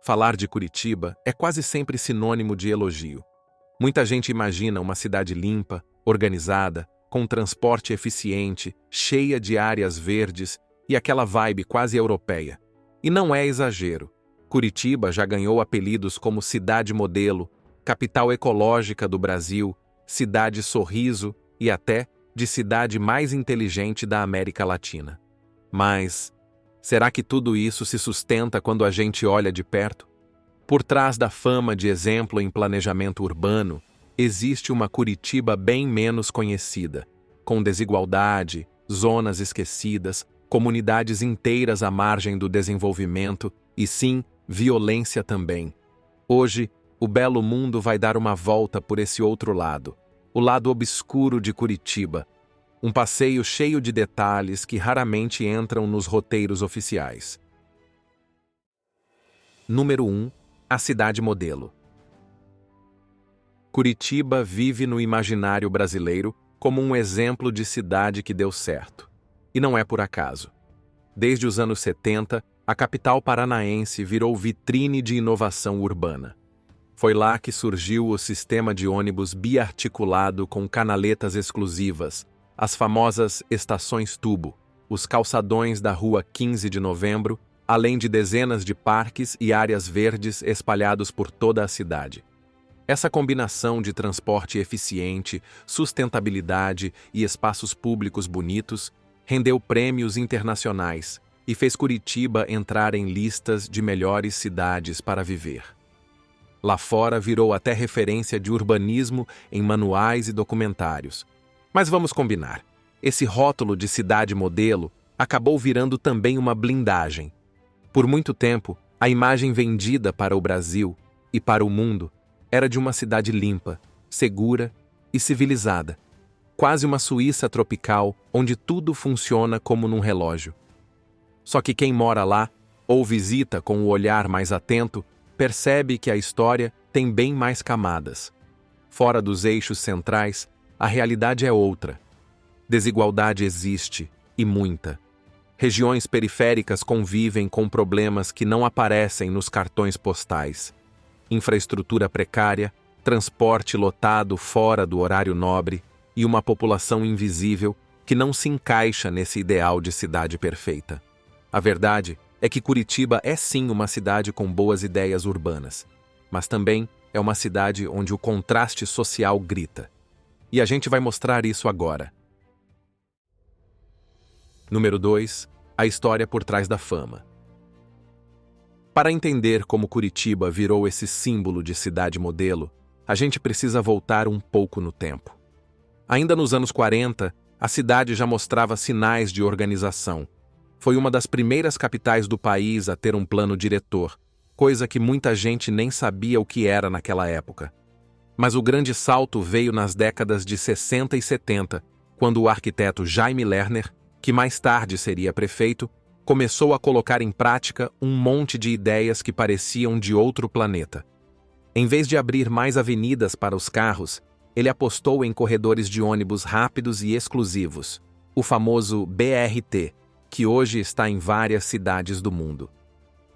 Falar de Curitiba é quase sempre sinônimo de elogio. Muita gente imagina uma cidade limpa, organizada, com transporte eficiente, cheia de áreas verdes e aquela vibe quase europeia. E não é exagero. Curitiba já ganhou apelidos como cidade modelo, capital ecológica do Brasil, cidade sorriso e até de cidade mais inteligente da América Latina. Mas será que tudo isso se sustenta quando a gente olha de perto? Por trás da fama de exemplo em planejamento urbano, existe uma Curitiba bem menos conhecida, com desigualdade, zonas esquecidas, comunidades inteiras à margem do desenvolvimento e, sim, violência também. Hoje, o Belo Mundo vai dar uma volta por esse outro lado, o lado obscuro de Curitiba, um passeio cheio de detalhes que raramente entram nos roteiros oficiais. Número 1. A cidade modelo. Curitiba vive no imaginário brasileiro como um exemplo de cidade que deu certo. E não é por acaso. Desde os anos 70, a capital paranaense virou vitrine de inovação urbana. Foi lá que surgiu o sistema de ônibus biarticulado com canaletas exclusivas, as famosas estações tubo, os calçadões da Rua 15 de Novembro, além de dezenas de parques e áreas verdes espalhados por toda a cidade. Essa combinação de transporte eficiente, sustentabilidade e espaços públicos bonitos rendeu prêmios internacionais e fez Curitiba entrar em listas de melhores cidades para viver. Lá fora virou até referência de urbanismo em manuais e documentários. Mas vamos combinar, esse rótulo de cidade modelo acabou virando também uma blindagem. Por muito tempo, a imagem vendida para o Brasil e para o mundo era de uma cidade limpa, segura e civilizada. Quase uma Suíça tropical, onde tudo funciona como num relógio. Só que quem mora lá, ou visita com o olhar mais atento, percebe que a história tem bem mais camadas. Fora dos eixos centrais, a realidade é outra. Desigualdade existe, e muita. Regiões periféricas convivem com problemas que não aparecem nos cartões postais. Infraestrutura precária, transporte lotado fora do horário nobre e uma população invisível que não se encaixa nesse ideal de cidade perfeita. A verdade é que Curitiba é sim uma cidade com boas ideias urbanas, mas também é uma cidade onde o contraste social grita. E a gente vai mostrar isso agora. Número 2. A história por trás da fama. Para entender como Curitiba virou esse símbolo de cidade modelo, a gente precisa voltar um pouco no tempo. Ainda nos anos 40, a cidade já mostrava sinais de organização. Foi uma das primeiras capitais do país a ter um plano diretor, coisa que muita gente nem sabia o que era naquela época. Mas o grande salto veio nas décadas de 60 e 70, quando o arquiteto Jaime Lerner, que mais tarde seria prefeito, começou a colocar em prática um monte de ideias que pareciam de outro planeta. Em vez de abrir mais avenidas para os carros, ele apostou em corredores de ônibus rápidos e exclusivos, o famoso BRT, que hoje está em várias cidades do mundo.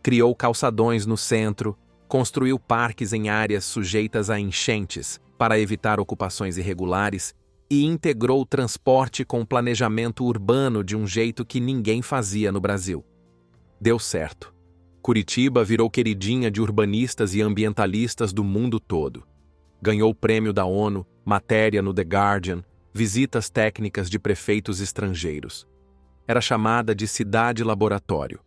Criou calçadões no centro, construiu parques em áreas sujeitas a enchentes para evitar ocupações irregulares e integrou o transporte com o planejamento urbano de um jeito que ninguém fazia no Brasil. Deu certo. Curitiba virou queridinha de urbanistas e ambientalistas do mundo todo. Ganhou o prêmio da ONU, matéria no The Guardian, visitas técnicas de prefeitos estrangeiros. Era chamada de cidade-laboratório.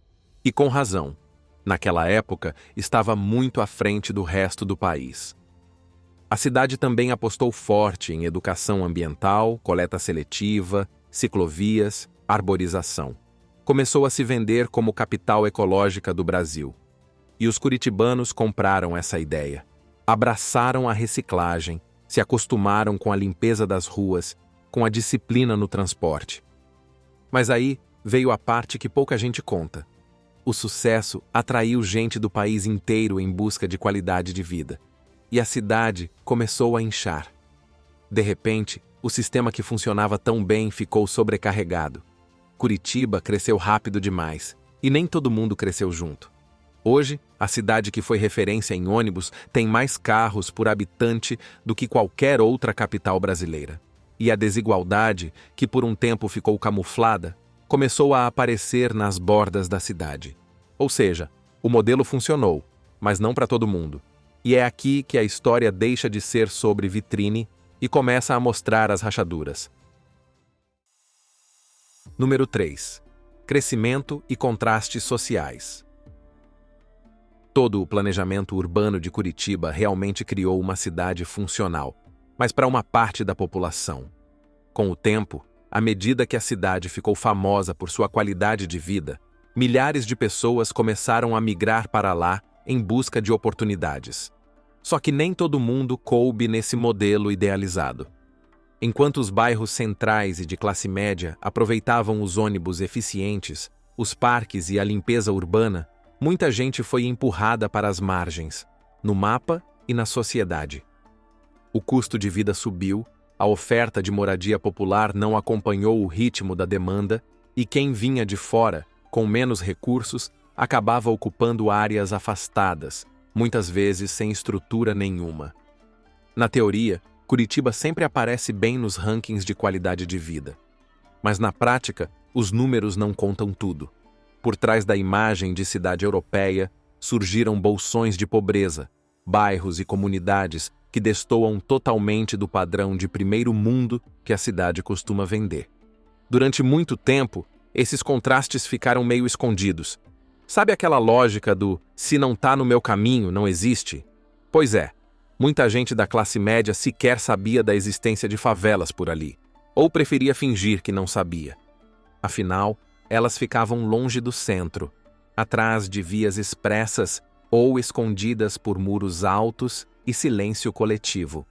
E com razão. Naquela época, estava muito à frente do resto do país. A cidade também apostou forte em educação ambiental, coleta seletiva, ciclovias, arborização. Começou a se vender como capital ecológica do Brasil. E os curitibanos compraram essa ideia. Abraçaram a reciclagem, se acostumaram com a limpeza das ruas, com a disciplina no transporte. Mas aí veio a parte que pouca gente conta. O sucesso atraiu gente do país inteiro em busca de qualidade de vida. E a cidade começou a inchar. De repente, o sistema que funcionava tão bem ficou sobrecarregado. Curitiba cresceu rápido demais, e nem todo mundo cresceu junto. Hoje, a cidade que foi referência em ônibus tem mais carros por habitante do que qualquer outra capital brasileira. E a desigualdade, que por um tempo ficou camuflada, começou a aparecer nas bordas da cidade. Ou seja, o modelo funcionou, mas não para todo mundo. E é aqui que a história deixa de ser sobre vitrine e começa a mostrar as rachaduras. Número 3. Crescimento e contrastes sociais. Todo o planejamento urbano de Curitiba realmente criou uma cidade funcional, mas para uma parte da população. Com o tempo, à medida que a cidade ficou famosa por sua qualidade de vida, milhares de pessoas começaram a migrar para lá em busca de oportunidades. Só que nem todo mundo coube nesse modelo idealizado. Enquanto os bairros centrais e de classe média aproveitavam os ônibus eficientes, os parques e a limpeza urbana, muita gente foi empurrada para as margens, no mapa e na sociedade. O custo de vida subiu, a oferta de moradia popular não acompanhou o ritmo da demanda e quem vinha de fora, com menos recursos, acabava ocupando áreas afastadas, muitas vezes sem estrutura nenhuma. Na teoria, Curitiba sempre aparece bem nos rankings de qualidade de vida. Mas na prática, os números não contam tudo. Por trás da imagem de cidade europeia, surgiram bolsões de pobreza, bairros e comunidades que destoam totalmente do padrão de primeiro mundo que a cidade costuma vender. Durante muito tempo, esses contrastes ficaram meio escondidos. Sabe aquela lógica do "se não tá no meu caminho, não existe"? Pois é, muita gente da classe média sequer sabia da existência de favelas por ali, ou preferia fingir que não sabia. Afinal, elas ficavam longe do centro, atrás de vias expressas ou escondidas por muros altos e silêncio coletivo.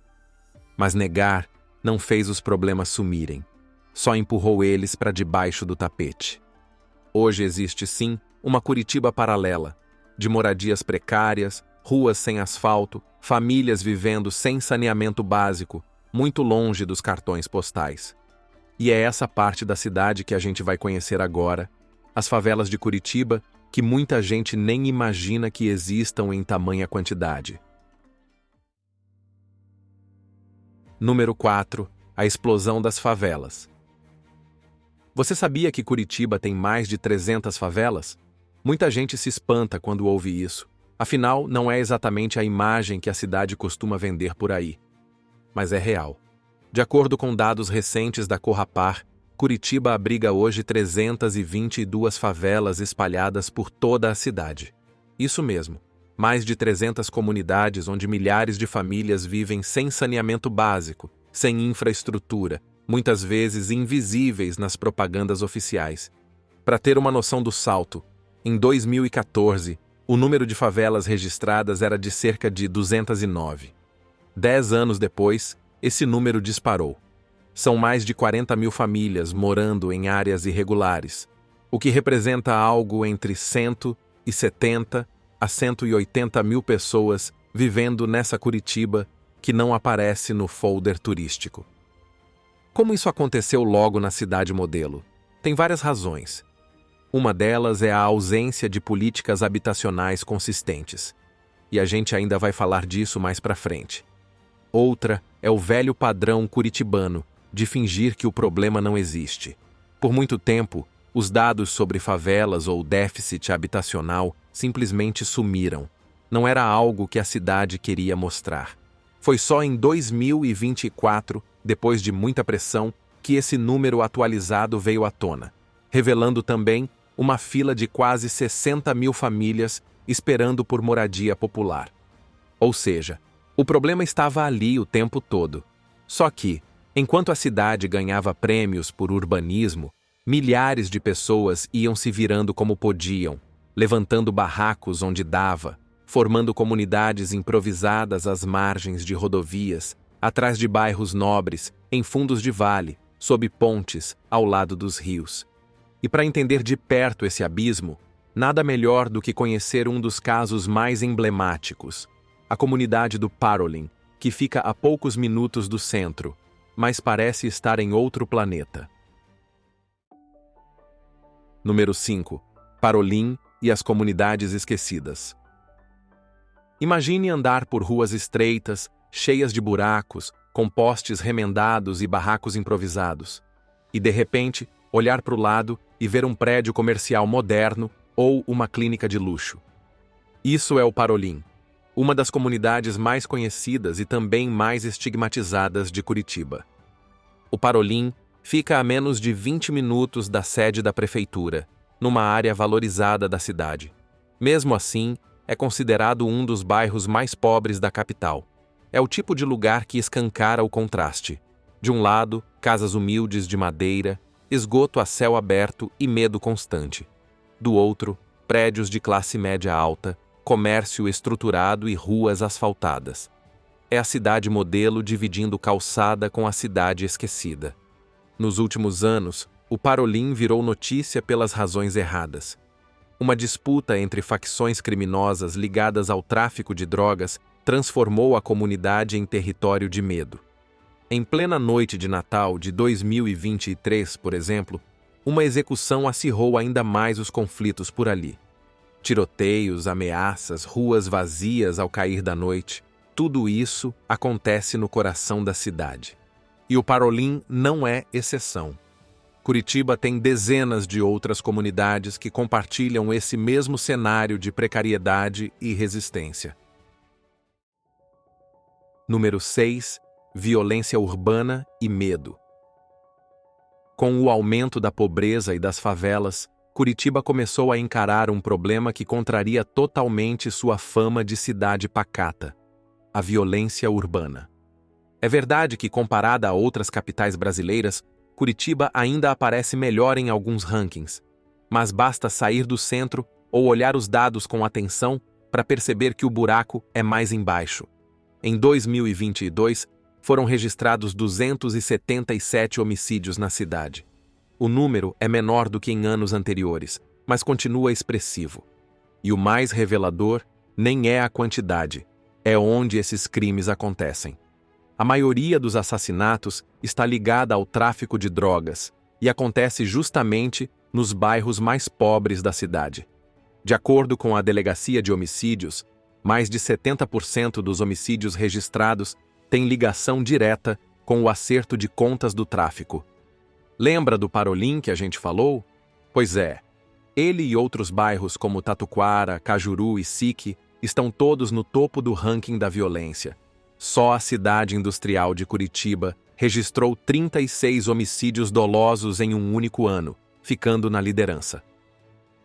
Mas negar não fez os problemas sumirem, só empurrou eles para debaixo do tapete. Hoje existe sim uma Curitiba paralela, de moradias precárias, ruas sem asfalto, famílias vivendo sem saneamento básico, muito longe dos cartões postais. E é essa parte da cidade que a gente vai conhecer agora, as favelas de Curitiba, que muita gente nem imagina que existam em tamanha quantidade. Número 4. A explosão das favelas. Você sabia que Curitiba tem mais de 300 favelas? Muita gente se espanta quando ouve isso. Afinal, não é exatamente a imagem que a cidade costuma vender por aí. Mas é real. De acordo com dados recentes da Corrapar, Curitiba abriga hoje 322 favelas espalhadas por toda a cidade. Isso mesmo, mais de 300 comunidades onde milhares de famílias vivem sem saneamento básico, sem infraestrutura, muitas vezes invisíveis nas propagandas oficiais. Para ter uma noção do salto, em 2014, o número de favelas registradas era de cerca de 209. 10 anos depois, esse número disparou. São mais de 40 mil famílias morando em áreas irregulares, o que representa algo entre 170 a 180 mil pessoas vivendo nessa Curitiba que não aparece no folder turístico. Como isso aconteceu logo na cidade modelo? Tem várias razões. Uma delas é a ausência de políticas habitacionais consistentes. E a gente ainda vai falar disso mais pra frente. Outra é o velho padrão curitibano de fingir que o problema não existe. Por muito tempo, os dados sobre favelas ou déficit habitacional simplesmente sumiram. Não era algo que a cidade queria mostrar. Foi só em 2024, depois de muita pressão, que esse número atualizado veio à tona, revelando também uma fila de quase 60 mil famílias esperando por moradia popular. Ou seja, o problema estava ali o tempo todo. Só que, enquanto a cidade ganhava prêmios por urbanismo, milhares de pessoas iam se virando como podiam, levantando barracos onde dava, formando comunidades improvisadas às margens de rodovias, atrás de bairros nobres, em fundos de vale, sob pontes, ao lado dos rios. E para entender de perto esse abismo, nada melhor do que conhecer um dos casos mais emblemáticos, a comunidade do Parolim, que fica a poucos minutos do centro, mas parece estar em outro planeta. Número 5. Parolim, e as comunidades esquecidas. Imagine andar por ruas estreitas, cheias de buracos, com postes remendados e barracos improvisados. E, de repente, olhar para o lado e ver um prédio comercial moderno ou uma clínica de luxo. Isso é o Parolim, uma das comunidades mais conhecidas e também mais estigmatizadas de Curitiba. O Parolim fica a menos de 20 minutos da sede da prefeitura, numa área valorizada da cidade. Mesmo assim, é considerado um dos bairros mais pobres da capital. É o tipo de lugar que escancara o contraste. De um lado, casas humildes de madeira, esgoto a céu aberto e medo constante. Do outro, prédios de classe média alta, comércio estruturado e ruas asfaltadas. É a cidade modelo dividindo calçada com a cidade esquecida. Nos últimos anos, o Parolim virou notícia pelas razões erradas. Uma disputa entre facções criminosas ligadas ao tráfico de drogas transformou a comunidade em território de medo. Em plena noite de Natal de 2023, por exemplo, uma execução acirrou ainda mais os conflitos por ali. Tiroteios, ameaças, ruas vazias ao cair da noite, tudo isso acontece no coração da cidade. E o Parolim não é exceção. Curitiba tem dezenas de outras comunidades que compartilham esse mesmo cenário de precariedade e resistência. Número 6. Violência urbana e medo. Com o aumento da pobreza e das favelas, Curitiba começou a encarar um problema que contraria totalmente sua fama de cidade pacata: a violência urbana. É verdade que, comparada a outras capitais brasileiras, Curitiba ainda aparece melhor em alguns rankings, mas basta sair do centro ou olhar os dados com atenção para perceber que o buraco é mais embaixo. Em 2022, foram registrados 277 homicídios na cidade. O número é menor do que em anos anteriores, mas continua expressivo. E o mais revelador nem é a quantidade, é onde esses crimes acontecem. A maioria dos assassinatos está ligada ao tráfico de drogas e acontece justamente nos bairros mais pobres da cidade. De acordo com a Delegacia de Homicídios, mais de 70% dos homicídios registrados têm ligação direta com o acerto de contas do tráfico. Lembra do Parolim que a gente falou? Pois é, ele e outros bairros como Tatuquara, Cajuru e Sique estão todos no topo do ranking da violência. Só a cidade industrial de Curitiba registrou 36 homicídios dolosos em um único ano, ficando na liderança.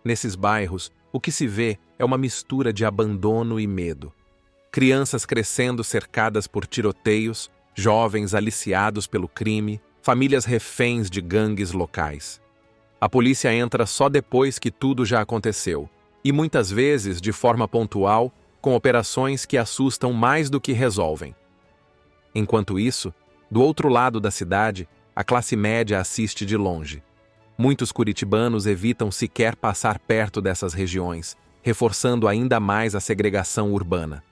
Nesses bairros, o que se vê é uma mistura de abandono e medo. Crianças crescendo cercadas por tiroteios, jovens aliciados pelo crime, famílias reféns de gangues locais. A polícia entra só depois que tudo já aconteceu, e muitas vezes de forma pontual, com operações que assustam mais do que resolvem. Enquanto isso, do outro lado da cidade, a classe média assiste de longe. Muitos curitibanos evitam sequer passar perto dessas regiões, reforçando ainda mais a segregação urbana.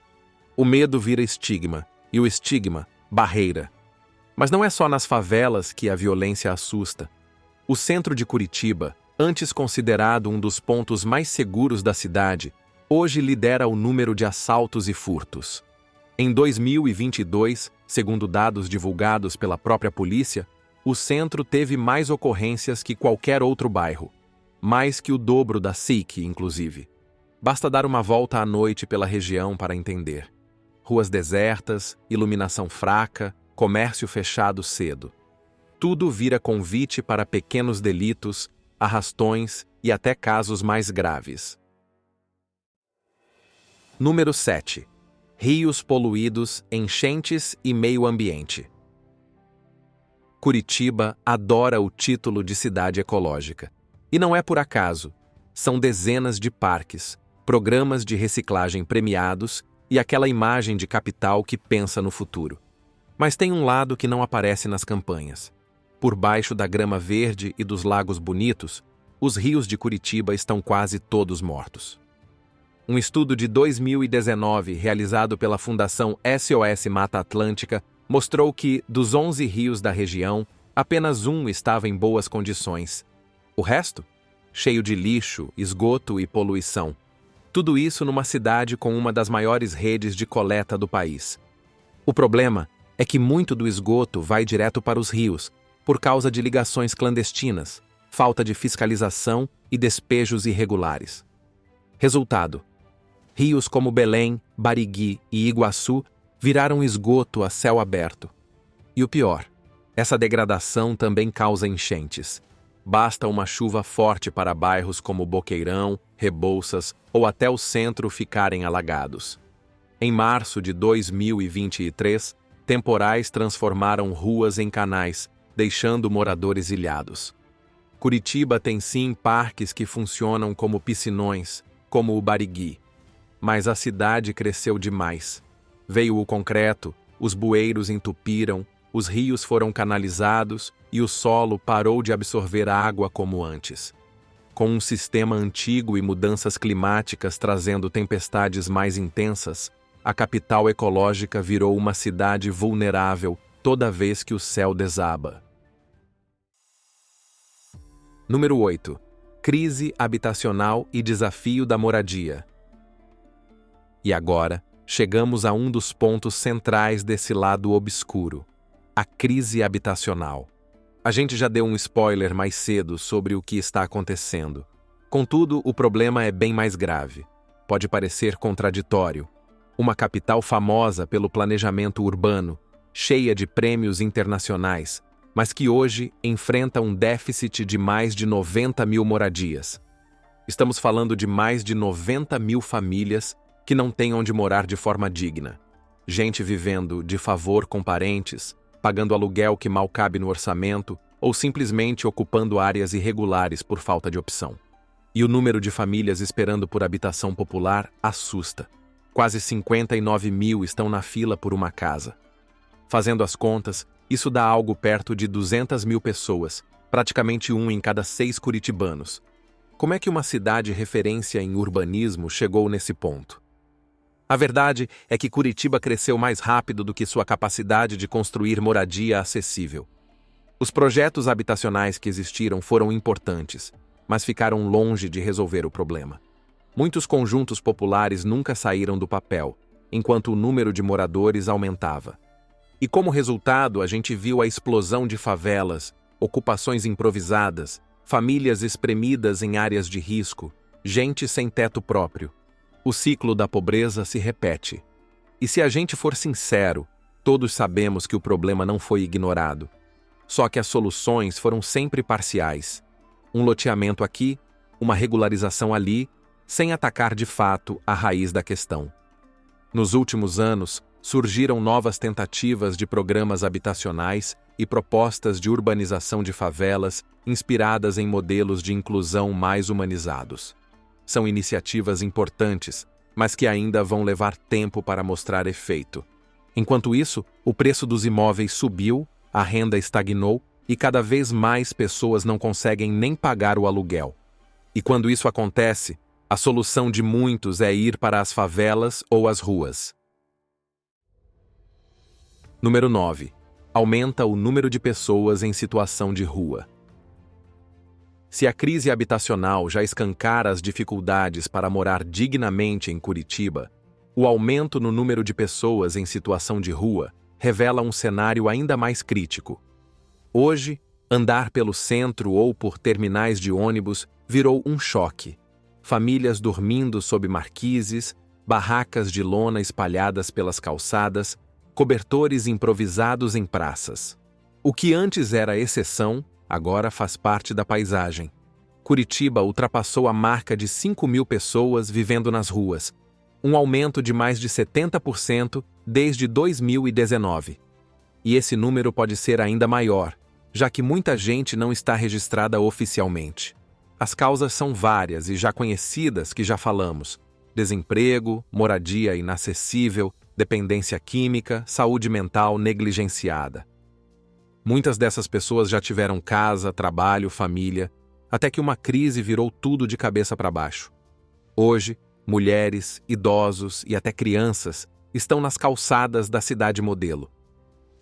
O medo vira estigma, e o estigma, barreira. Mas não é só nas favelas que a violência assusta. O centro de Curitiba, antes considerado um dos pontos mais seguros da cidade, hoje lidera o número de assaltos e furtos. Em 2022, segundo dados divulgados pela própria polícia, o centro teve mais ocorrências que qualquer outro bairro, mais que o dobro da SIC, inclusive. Basta dar uma volta à noite pela região para entender. Ruas desertas, iluminação fraca, comércio fechado cedo. Tudo vira convite para pequenos delitos, arrastões e até casos mais graves. Número 7. Rios poluídos, enchentes e meio ambiente. Curitiba adora o título de cidade ecológica. E não é por acaso. São dezenas de parques, programas de reciclagem premiados e aquela imagem de capital que pensa no futuro. Mas tem um lado que não aparece nas campanhas. Por baixo da grama verde e dos lagos bonitos, os rios de Curitiba estão quase todos mortos. Um estudo de 2019, realizado pela Fundação SOS Mata Atlântica, mostrou que, dos 11 rios da região, apenas um estava em boas condições. O resto? cheio de lixo, esgoto e poluição. Tudo isso numa cidade com uma das maiores redes de coleta do país. O problema é que muito do esgoto vai direto para os rios, por causa de ligações clandestinas, falta de fiscalização e despejos irregulares. Resultado: rios como Belém, Barigui e Iguaçu viraram esgoto a céu aberto. E o pior, essa degradação também causa enchentes. Basta uma chuva forte para bairros como Boqueirão, Rebouças ou até o centro ficarem alagados. Em março de 2023, temporais transformaram ruas em canais, deixando moradores ilhados. Curitiba tem sim parques que funcionam como piscinões, como o Barigui. Mas a cidade cresceu demais. Veio o concreto, os bueiros entupiram, os rios foram canalizados e o solo parou de absorver água como antes. Com um sistema antigo e mudanças climáticas trazendo tempestades mais intensas, a capital ecológica virou uma cidade vulnerável toda vez que o céu desaba. Número 8. Crise habitacional e desafio da moradia. E agora, chegamos a um dos pontos centrais desse lado obscuro: a crise habitacional. A gente já deu um spoiler mais cedo sobre o que está acontecendo. Contudo, o problema é bem mais grave. Pode parecer contraditório. Uma capital famosa pelo planejamento urbano, cheia de prêmios internacionais, mas que hoje enfrenta um déficit de mais de 90 mil moradias. Estamos falando de mais de 90 mil famílias que não têm onde morar de forma digna. Gente vivendo de favor com parentes, pagando aluguel que mal cabe no orçamento ou simplesmente ocupando áreas irregulares por falta de opção. E o número de famílias esperando por habitação popular assusta. Quase 59 mil estão na fila por uma casa. Fazendo as contas, isso dá algo perto de 200 mil pessoas, praticamente 1 em cada 6 curitibanos. Como é que uma cidade referência em urbanismo chegou nesse ponto? A verdade é que Curitiba cresceu mais rápido do que sua capacidade de construir moradia acessível. Os projetos habitacionais que existiram foram importantes, mas ficaram longe de resolver o problema. Muitos conjuntos populares nunca saíram do papel, enquanto o número de moradores aumentava. E como resultado, a gente viu a explosão de favelas, ocupações improvisadas, famílias espremidas em áreas de risco, gente sem teto próprio. O ciclo da pobreza se repete. E se a gente for sincero, todos sabemos que o problema não foi ignorado. Só que as soluções foram sempre parciais. Um loteamento aqui, uma regularização ali, sem atacar de fato a raiz da questão. Nos últimos anos, surgiram novas tentativas de programas habitacionais e propostas de urbanização de favelas inspiradas em modelos de inclusão mais humanizados. São iniciativas importantes, mas que ainda vão levar tempo para mostrar efeito. Enquanto isso, o preço dos imóveis subiu, a renda estagnou e cada vez mais pessoas não conseguem nem pagar o aluguel. E quando isso acontece, a solução de muitos é ir para as favelas ou as ruas. Número 9. Aumenta o número de pessoas em situação de rua. Se a crise habitacional já escancara as dificuldades para morar dignamente em Curitiba, o aumento no número de pessoas em situação de rua revela um cenário ainda mais crítico. Hoje, andar pelo centro ou por terminais de ônibus virou um choque. Famílias dormindo sob marquises, barracas de lona espalhadas pelas calçadas, cobertores improvisados em praças. O que antes era exceção, agora faz parte da paisagem. Curitiba ultrapassou a marca de 5 mil pessoas vivendo nas ruas, um aumento de mais de 70% desde 2019. E esse número pode ser ainda maior, já que muita gente não está registrada oficialmente. As causas são várias e já conhecidas que já falamos: desemprego, moradia inacessível, dependência química, saúde mental negligenciada. Muitas dessas pessoas já tiveram casa, trabalho, família, até que uma crise virou tudo de cabeça para baixo. Hoje, mulheres, idosos e até crianças estão nas calçadas da cidade modelo.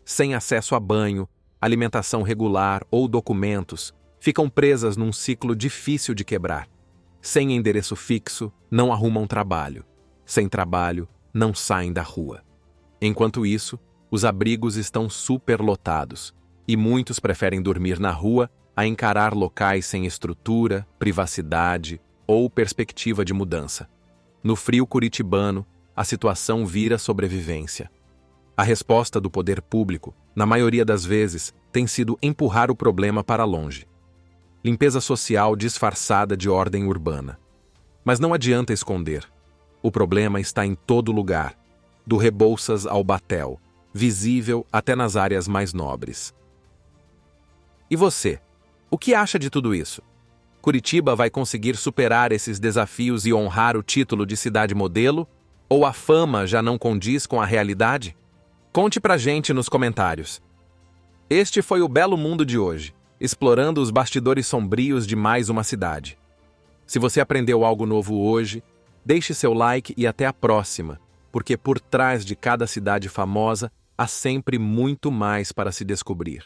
Sem acesso a banho, alimentação regular ou documentos, ficam presas num ciclo difícil de quebrar. Sem endereço fixo, não arrumam trabalho. Sem trabalho, não saem da rua. Enquanto isso, os abrigos estão superlotados e muitos preferem dormir na rua a encarar locais sem estrutura, privacidade ou perspectiva de mudança. No frio curitibano, a situação vira sobrevivência. A resposta do poder público, na maioria das vezes, tem sido empurrar o problema para longe. Limpeza social disfarçada de ordem urbana. Mas não adianta esconder. O problema está em todo lugar, do Rebouças ao Batel, visível até nas áreas mais nobres. E você? O que acha de tudo isso? Curitiba vai conseguir superar esses desafios e honrar o título de cidade modelo? Ou a fama já não condiz com a realidade? Conte pra gente nos comentários. Este foi o Belo Mundo de hoje, explorando os bastidores sombrios de mais uma cidade. Se você aprendeu algo novo hoje, deixe seu like e até a próxima, porque por trás de cada cidade famosa há sempre muito mais para se descobrir.